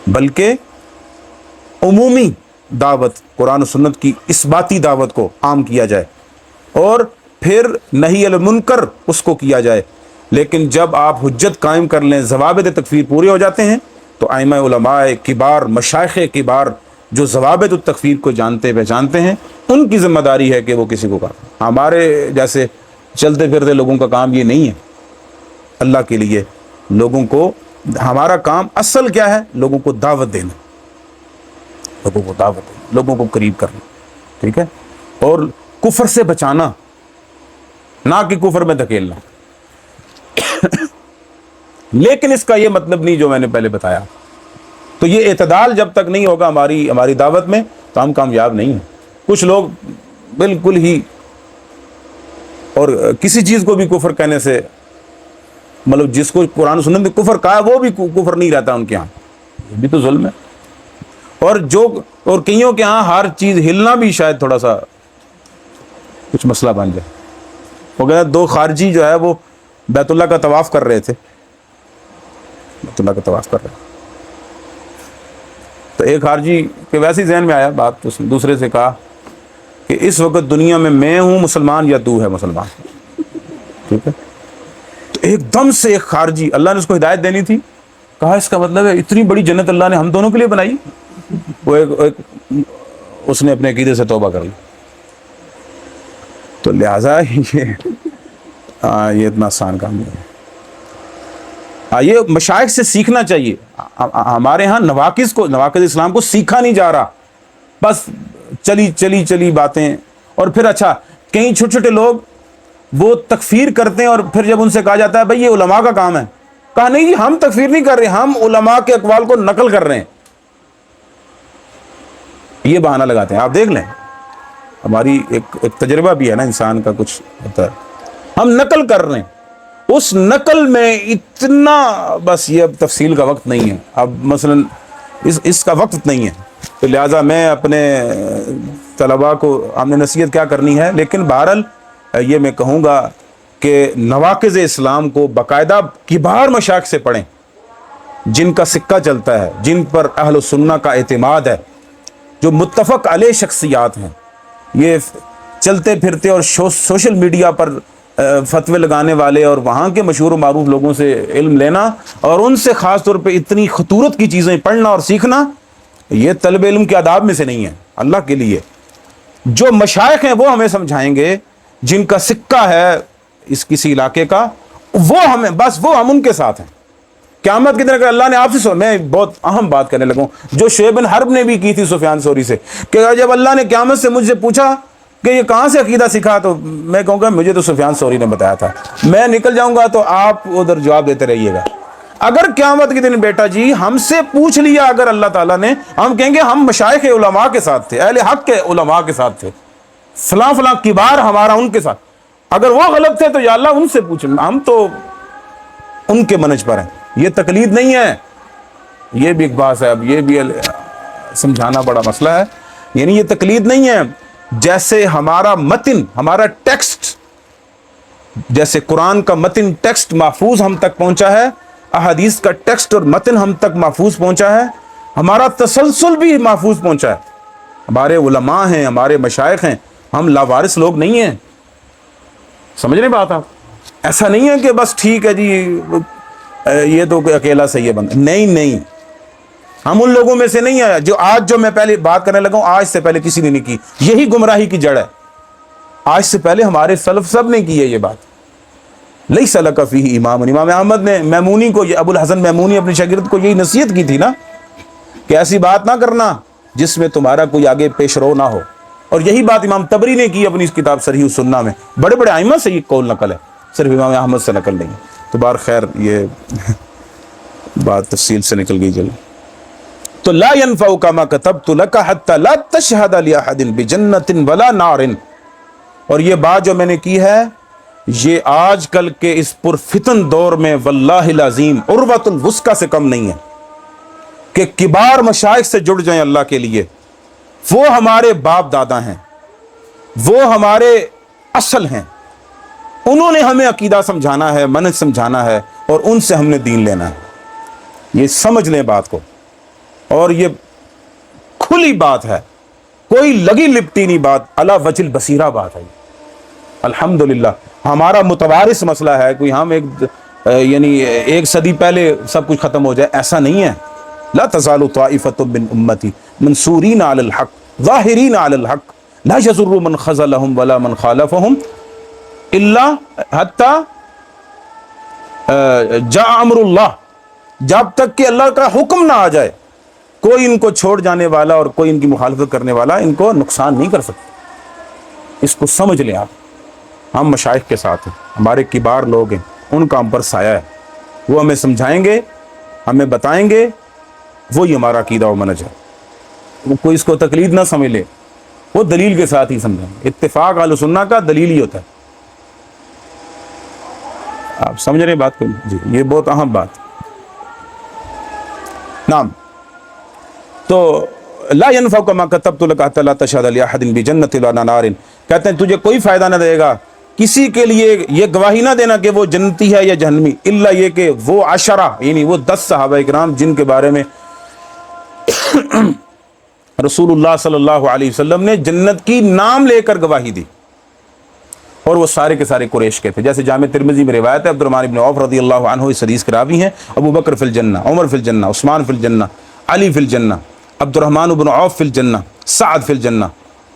بلکہ عمومی دعوت، قرآن و سنت کی اثباتی دعوت کو عام کیا جائے، اور پھر نہی عن المنکر اس کو کیا جائے. لیکن جب آپ حجت قائم کر لیں، ضوابط تکفیر پورے ہو جاتے ہیں، تو ائمہ علماء کبار، مشائخ کبار جو ضوابط التکفیر کو جانتے پہچانتے ہیں، ان کی ذمہ داری ہے کہ وہ کسی کو کافر. ہمارے جیسے چلتے پھرتے لوگوں کا کام یہ نہیں ہے. اللہ کے لیے لوگوں کو، ہمارا کام اصل کیا ہے؟ لوگوں کو دعوت دینا، لوگوں کو دعوت دینا، لوگوں کو قریب کرنا. ٹھیک ہے، اور کفر سے بچانا، نہ کہ کفر میں دھکیلنا. لیکن اس کا یہ مطلب نہیں جو میں نے پہلے بتایا. تو یہ اعتدال جب تک نہیں ہوگا ہماری دعوت میں تو ہم کامیاب نہیں ہیں. کچھ لوگ بالکل ہی، اور کسی چیز کو بھی کفر کہنے سے، مطلب جس کو قرآن و سنت نے کفر کہا وہ بھی کفر نہیں رہتا ان کے ہاں. یہ بھی تو ظلم ہے. اور کئیوں کے ہاں ہر چیز ہلنا بھی شاید تھوڑا سا کچھ مسئلہ بن جائے. وہ کہتے ہیں دو خارجی جو ہے وہ بیت اللہ کا طواف کر رہے تھے، بیت اللہ کا طواف کر رہے تھے. تو ایک خارجی کے ویسے ہی ذہن میں آیا بات، تو اس نے دوسرے سے کہا کہ اس وقت دنیا میں ہوں مسلمان یا تو ہے مسلمان. ٹھیک ہے. تو ایک دم سے ایک خارجی، اللہ نے اس کو ہدایت دینی تھی، کہا اس کا مطلب ہے اتنی بڑی جنت اللہ نے ہم دونوں کے لیے بنائی. وہ اس نے اپنے عقیدے سے توبہ کر لی. تو لہٰذا یہ اتنا آسان کام نہیں ہے. یہ مشائخ سے سیکھنا چاہیے. ہمارے ہاں نواقض اسلام کو سیکھا نہیں جا رہا، بس چلی باتیں. اور پھر اچھا کئی چھوٹے چھوٹے لوگ وہ تکفیر کرتے ہیں، اور پھر جب ان سے کہا جاتا ہے بھائی یہ علماء کا کام ہے، کہا نہیں جی ہم تکفیر نہیں کر رہے، ہم علماء کے اقوال کو نقل کر رہے ہیں. یہ بہانہ لگاتے ہیں. آپ دیکھ لیں، ہماری ایک تجربہ بھی ہے نا، انسان کا کچھ ہوتا ہے، ہم نقل کر رہے ہیں. اس نقل میں اتنا، بس یہ اب تفصیل کا وقت نہیں ہے، اب مثلا اس کا وقت نہیں ہے. تو لہٰذا میں اپنے طلباء کو ہم نے نصیحت کیا کرنی ہے، لیکن بہرحال یہ میں کہوں گا کہ نواقض اسلام کو باقاعدہ کبار مشائخ سے پڑھیں جن کا سکہ چلتا ہے، جن پر اہل السنہ کا اعتماد ہے، جو متفق علیہ شخصیات ہیں۔ یہ چلتے پھرتے اور سوشل میڈیا پر فتوے لگانے والے اور وہاں کے مشہور و معروف لوگوں سے علم لینا اور ان سے خاص طور پہ اتنی خطورت کی چیزیں پڑھنا اور سیکھنا، یہ طلب علم کے آداب میں سے نہیں ہے۔ اللہ کے لیے جو مشائخ ہیں وہ ہمیں سمجھائیں گے، جن کا سکہ ہے اس کسی علاقے کا، وہ ہمیں بس وہ ہم ان کے ساتھ ہیں۔ قیامت کے دن اگر اللہ نے آپ سے میں بہت اہم بات کرنے لگا ہوں جو شعیب بن حرب نے بھی کی تھی سفیان ثوری سے، کہ جب اللہ نے قیامت سے مجھ سے پوچھا کہ یہ کہاں سے عقیدہ سیکھا، تو میں کہوں گا مجھے تو سفیان ثوری نے بتایا تھا، میں نکل جاؤں گا تو آپ ادھر جواب دیتے رہیے گا۔ اگر قیامت کے دن بیٹا جی ہم سے پوچھ لیا اگر اللہ تعالیٰ نے، ہم کہیں گے ہم مشائخ علماء کے ساتھ تھے، اہل حق کے علماء کے ساتھ تھے، فلاں فلاں کبار ہمارا ان کے ساتھ، اگر وہ غلط تھے تو یا اللہ ان سے پوچھیں، ہم تو ان کے منج پر ہیں۔ یہ تقلید نہیں ہے، یہ بھی ایک بات ہے، اب یہ بھی سمجھانا بڑا مسئلہ ہے، یعنی یہ تقلید نہیں ہے۔ جیسے ہمارا متن، ہمارا ٹیکسٹ، جیسے قرآن کا متن ٹیکسٹ محفوظ ہم تک پہنچا ہے، احادیث کا ٹیکسٹ اور متن ہم تک محفوظ پہنچا ہے، ہمارا تسلسل بھی محفوظ پہنچا ہے، ہمارے علماء ہیں، ہمارے مشائخ ہیں، ہم لاوارث لوگ نہیں ہیں۔ سمجھ رہے بات آپ؟ ایسا نہیں ہے کہ بس ٹھیک ہے جی یہ تو اکیلا صحیح ہے بندہ، نہیں، ہم ان لوگوں میں سے نہیں ہیں جو آج جو میں پہلے بات کرنے لگا ہوں، آج سے پہلے کسی نے نہیں کی، یہی گمراہی کی جڑ ہے۔ آج سے پہلے ہمارے سلف سب نے کی ہے یہ بات۔ لیس لک فیہ امام، امام احمد نے میمونی کو، ابو الحسن میمونی اپنے شاگرد کو یہی نصیحت کی تھی نا کہ ایسی بات نہ کرنا جس میں تمہارا کوئی آگے پیش رو نہ ہو، اور یہی بات امام طبری نے کی اپنی اس کتاب صریح السنہ میں۔ بڑے بڑے ائمہ سے یہ قول نقل ہے، صرف امام احمد سے نقل نہیں۔ تو بار خیر یہ بات تفصیل سے نکل گئی جلد۔ تو لا ينفعك ما كتبت لك حتى لا تشهد لأحد بجنة ولا نار، اور یہ بات جو میں نے کی ہے یہ آج کل کے اس پرفتن دور میں واللہ العظیم عروۃ الوثقی سے کم نہیں ہے کہ کبار مشائخ سے جڑ جائیں اللہ کے لیے۔ وہ ہمارے باپ دادا ہیں، وہ ہمارے اصل ہیں، انہوں نے ہمیں عقیدہ سمجھانا ہے، منہج سمجھانا ہے، اور ان سے ہم نے دین لینا ہے۔ یہ سمجھ لیں بات کو، اور یہ کھلی بات ہے، کوئی لگی لپٹی نہیں بات، علی وجہ البصیرہ بات ہے۔ الحمدللہ ہمارا متوارث مسئلہ ہے، کوئی ہم یعنی ایک صدی پہلے سب کچھ ختم ہو جائے، ایسا نہیں ہے۔ لا تزال طائفۃ من امتی منصورین علی الحق ظاہرین علی الحق لا یضر من خذلهم ولا من خالفهم الا حتی جاء امر اللہ، جب تک کہ اللہ کا حکم نہ آ جائے کوئی ان کو چھوڑ جانے والا اور کوئی ان کی مخالفت کرنے والا ان کو نقصان نہیں کر سکتا۔ اس کو سمجھ لیں آپ۔ ہم مشائخ کے ساتھ ہیں، ہمارے کبار لوگ ہیں، ان کا ہم پر سایہ ہے، وہ ہمیں سمجھائیں گے، ہمیں بتائیں گے، وہی ہمارا عقیدہ و منہج ہے۔ وہ کوئی اس کو تقلید نہ سمجھ لے، وہ دلیل کے ساتھ ہی سمجھیں گے۔ اتفاق اہل سنہ کا دلیل ہی ہوتا ہے۔ آپ سمجھ رہے ہیں بات کو؟ جی یہ بہت اہم بات۔ نعم، تو لا ينفعك ما كتبت لك حتى لا تشهد لأحد بجنة ولا نار، کہتے ہیں تجھے کوئی فائدہ نہ دے گا کسی کے لیے یہ گواہی نہ دینا کہ وہ جنتی ہے یا جہنمی، الا یہ کہ وہ 10 یعنی وہ 10 صحابہ کرام جن کے بارے میں رسول اللہ صلی اللہ علیہ وسلم نے جنت کی نام لے کر گواہی دی، اور وہ سارے کے سارے قریش کے تھے۔ جیسے جامع ترمذی میں روایت ہے، عبد الرحمن بن عوف رضی اللہ عنہ اس حدیث کے راوی ہیں، ابو بکر فی الجنہ، عمر فی الجنہ، عثمان فی الجنہ، علی فی الجنہ، عبد الرحمن بن عوف فی الجنہ، سعد فی الجنہ،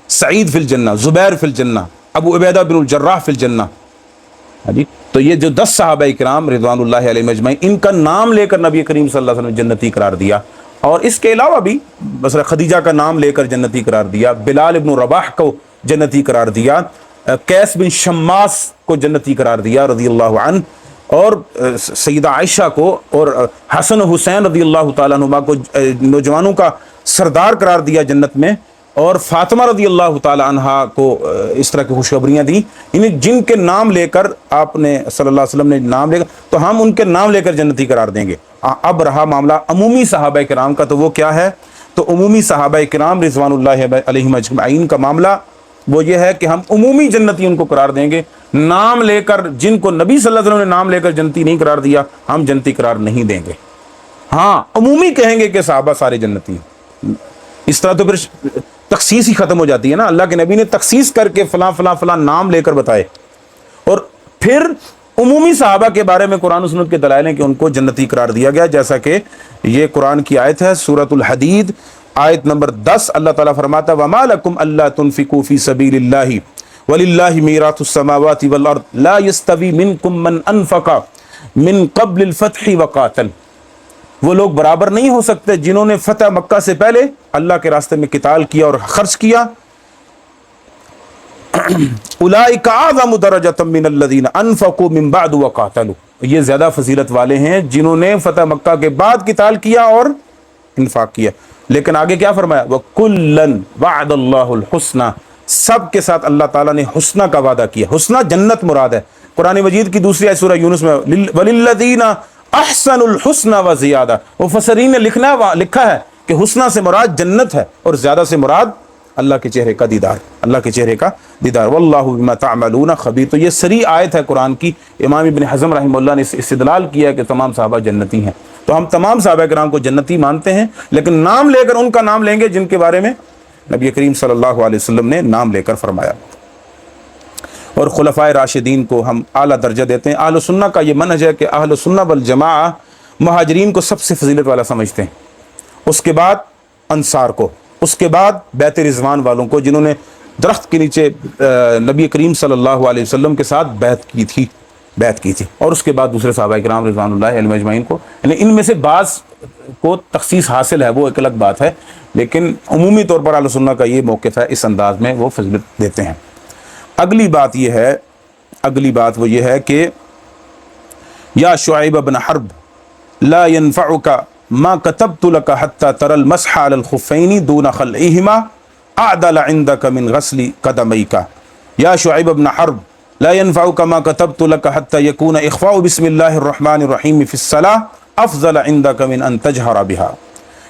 سعید فی الجنہ، زبیر فی الجنہ، ابو عبیدہ بن الجراح فی الجنہ۔ جی تو یہ جو 10 صحابہ کرام رضوان اللہ علیہم اجمعین، ان کا نام لے کر نبی کریم صلی اللہ علیہ وسلم نے جنتی قرار دیا، اور اس کے علاوہ بھی مثلا خدیجہ کا نام لے کر جنتی قرار دیا، بلال ابن رباح کو جنتی قرار دیا، قیس بن شماس کو جنتی قرار دیا رضی اللہ عنہ، اور سیدہ عائشہ کو، اور حسن و حسین رضی اللہ تعالیٰ عنہما کو نوجوانوں کا سردار قرار دیا جنت میں، اور فاطمہ رضی اللہ تعالیٰ عنہا کو اس طرح کی خوشخبریاں دیں، یعنی جن کے نام لے کر آپ نے صلی اللہ علیہ وسلم نے نام لے کر، تو ہم ان کے نام لے کر جنتی قرار دیں گے۔ اب رہا معاملہ عمومی صحابہ کرام کا، تو وہ کیا ہے؟ تو عمومی صحابہ کرام رضوان اللہ علیہم اجمعین کا معاملہ وہ یہ ہے کہ ہم عمومی جنتی ان کو قرار دیں گے، نام لے کر جن کو نبی صلی اللہ علیہ وسلم نے نام لے کر جنتی نہیں قرار دیا ہم جنتی قرار نہیں دیں گے۔ ہاں عمومی کہیں گے کہ صحابہ سارے جنتی ہیں، اس طرح تو پھر تخصیص ہی ختم ہو جاتی ہے نا۔ اللہ کے نبی نے تخصیص کر کے فلاں فلاں فلاں نام لے کر بتائے، اور پھر عمومی صحابہ کے بارے میں قرآن و سنت کے دلائل ہیں کہ ان کو جنتی قرار دیا گیا، جیسا کہ یہ قرآن کی آیت ہے سورۃ الحدید آیت نمبر 10، اللہ تعالیٰ فرماتا ہے وَمَا لَكُمْ أَلَّا تُنْفِقُوا فِي سَبِيلِ اللَّهِ وَلِلَّهِ مِيرَاثُ السَّمَاوَاتِ وَالْأَرْضِ لَا يَسْتَوِي مِنْكُمْ مَنْ أَنْفَقَ مِنْ قَبْلِ الْفَتْحِ وَقَاتَلَ، وہ لوگ برابر نہیں ہو سکتے جنہوں نے فتح مکہ سے پہلے اللہ کے راستے میں قتال کیا اور خرچ کیا۔ اولئک اعظم درجۃ من الذین انفقوا من بعد وقاتلوا، یہ زیادہ فضیلت والے ہیں جنہوں نے فتح مکہ کے بعد قتال کیا اور انفاق کیا۔ لیکن آگے کیا فرمایا؟ وَكُلًّا وَعَدَ اللَّهُ الْحُسْنَى، سب کے ساتھ اللہ تعالیٰ نے حسنہ کا وعدہ کیا۔ حسنہ جنت مراد ہے۔ قرآن مجید کی دوسری آیت سورہ یونس میں وَلِلَّذِينَ احسنوا الحسنى وزیادہ، مفسرین نے لکھا ہے کہ حسنہ سے مراد جنت ہے اور زیادہ سے مراد اللہ کے چہرے کا دیدار، اللہ کے چہرے کا دیدار۔ واللہ بما تعملون خبیر۔ تو یہ سری آیت ہے قرآن کی۔ امام ابن حزم رحمہ اللہ نے اس استدلال کیا ہے کہ تمام صحابہ جنتی ہیں، تو ہم تمام صحابہ کرام کو جنتی مانتے ہیں، لیکن نام لے کر ان کا نام لیں گے جن کے بارے میں نبی کریم صلی اللہ علیہ وسلم نے نام لے کر فرمایا۔ اور خلفائے راشدین کو ہم اعلیٰ درجہ دیتے ہیں۔ اہل سنہ کا یہ منہج ہے کہ اہل سنہ والجماعہ مہاجرین کو سب سے فضیلت والا سمجھتے ہیں، اس کے بعد انصار کو، اس کے بعد بیت رضوان والوں کو جنہوں نے درخت کے نیچے نبی کریم صلی اللہ علیہ وسلم کے ساتھ بیعت کی تھی، اور اس کے بعد دوسرے صحابہ کرام رضوان اللہ علیہم اجمعین کو، یعنی ان میں سے بعض کو تخصیص حاصل ہے وہ ایک الگ بات ہے، لیکن عمومی طور پر اہل سنہ کا یہ موقف ہے، اس انداز میں وہ فضیلت دیتے ہیں۔ اگلی بات وہ یہ ہے کہ یا شعیب بن حرب لا ينفعك ما كتبت لك حتى ترى المسح على الخفين دون خلعهما اعدل عندك من غسل قدميك، یا شعیب بن حرب لا ينفعك ما كتبت لك حتى يكون اخفاء بسم الله الرحمن الرحیم في الصلاة افضل عندك من ان تجهر بها۔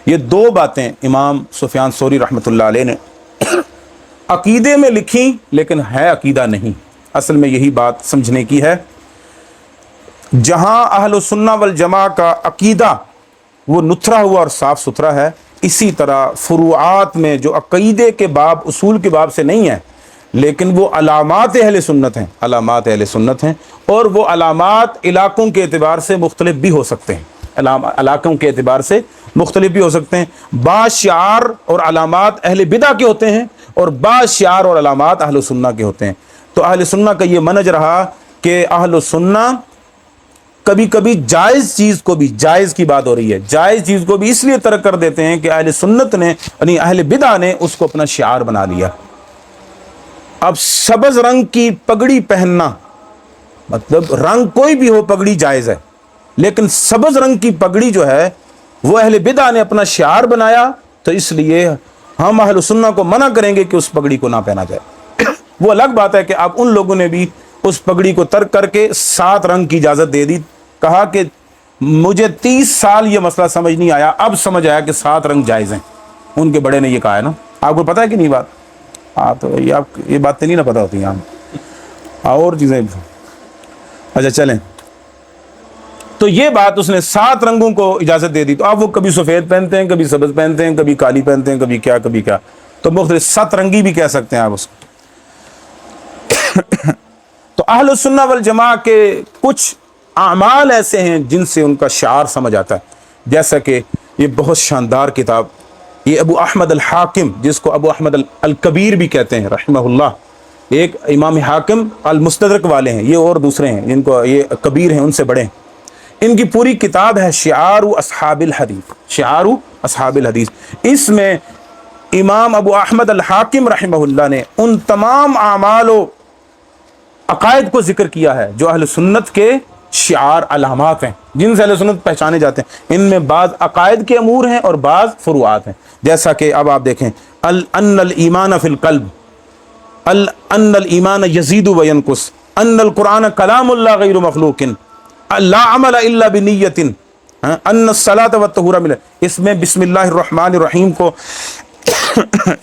یہ دو باتیں امام سفیان ثوری رحمۃ اللہ علیہ نے عقیدے میں لکھی، لیکن ہے عقیدہ نہیں۔ اصل میں یہی بات سمجھنے کی ہے، جہاں اہل سنہ والجماع کا عقیدہ وہ نتھرا ہوا اور صاف ستھرا ہے، اسی طرح فروعات میں جو عقیدے کے باب اصول کے باب سے نہیں ہے، لیکن وہ علامات اہل سنت ہیں، اور وہ علامات علاقوں کے اعتبار سے مختلف بھی ہو سکتے ہیں، بعض شعار اور علامات اہل بدع کے ہوتے ہیں اور بعض شعار اور علامات اہل سنہ کے ہوتے ہیں۔ تو اہل سنہ کا یہ منہج رہا کہ اہل سنہ کبھی کبھی جائز چیز کو بھی، جائز کی بات ہو رہی ہے، جائز چیز کو بھی اس لیے ترک کر دیتے ہیں کہ اہل سنت نے یعنی اہل بدع نے اس کو اپنا شعار بنا لیا۔ اب سبز رنگ کی پگڑی پہننا، مطلب رنگ کوئی بھی ہو پگڑی جائز ہے، لیکن سبز رنگ کی پگڑی جو ہے وہ اہل بدع نے اپنا شعار بنایا، تو اس لیے ہم اہل سنہ کو منع کریں گے کہ اس پگڑی کو نہ پہنا جائے۔ وہ الگ بات ہے کہ اب ان لوگوں نے بھی اس پگڑی کو ترک کر کے 7 رنگ کی اجازت دے دی، کہا کہ مجھے 30 سال یہ مسئلہ سمجھ نہیں آیا، اب سمجھ آیا کہ 7 رنگ جائز ہیں۔ ان کے بڑے نے یہ کہا ہے نا، آپ کو پتہ ہے کہ نہیں بات؟ ہاں، تو یہ باتیں نہیں نہ پتہ ہوتی ہیں اور چیزیں۔ اچھا چلیں، تو یہ بات اس نے 7 رنگوں کو اجازت دے دی، تو اب وہ کبھی سفید پہنتے ہیں، کبھی سبز پہنتے ہیں، کبھی کالی پہنتے ہیں، کبھی کیا، تو مختلف 7 رنگی بھی کہہ سکتے ہیں آپ اس کو۔ تو اہل سنہ والجماع کے کچھ اعمال ایسے ہیں جن سے ان کا شعار سمجھ آتا ہے، جیسا کہ یہ بہت شاندار کتاب، یہ ابو احمد الحاکم، جس کو ابو احمد الکبیر بھی کہتے ہیں رحمہ اللہ، ایک امام حاکم المستدرک والے ہیں یہ، اور دوسرے ہیں جن کو یہ کبیر ہیں، ان سے بڑے ہیں۔ ان کی پوری کتاب ہے شعار اصحاب الحدیث۔ اس میں امام ابو احمد الحاکم رحمہ اللہ نے ان تمام اعمال و عقائد کو ذکر کیا ہے جو اہل سنت کے شعار علامات ہیں، جن سے اہل سنت پہچانے جاتے ہیں۔ ان میں بعض عقائد کے امور ہیں اور بعض فروعات ہیں، جیسا کہ اب آپ دیکھیں ان الایمان فی القلب، ان الایمان یزید و ینقص، ان القرآن کلام اللہ غیر مخلوق، لا عمل الا بنیۃ، ان الصلاۃ والطہور من، اس میں بسم اللہ الرحمن الرحیم کو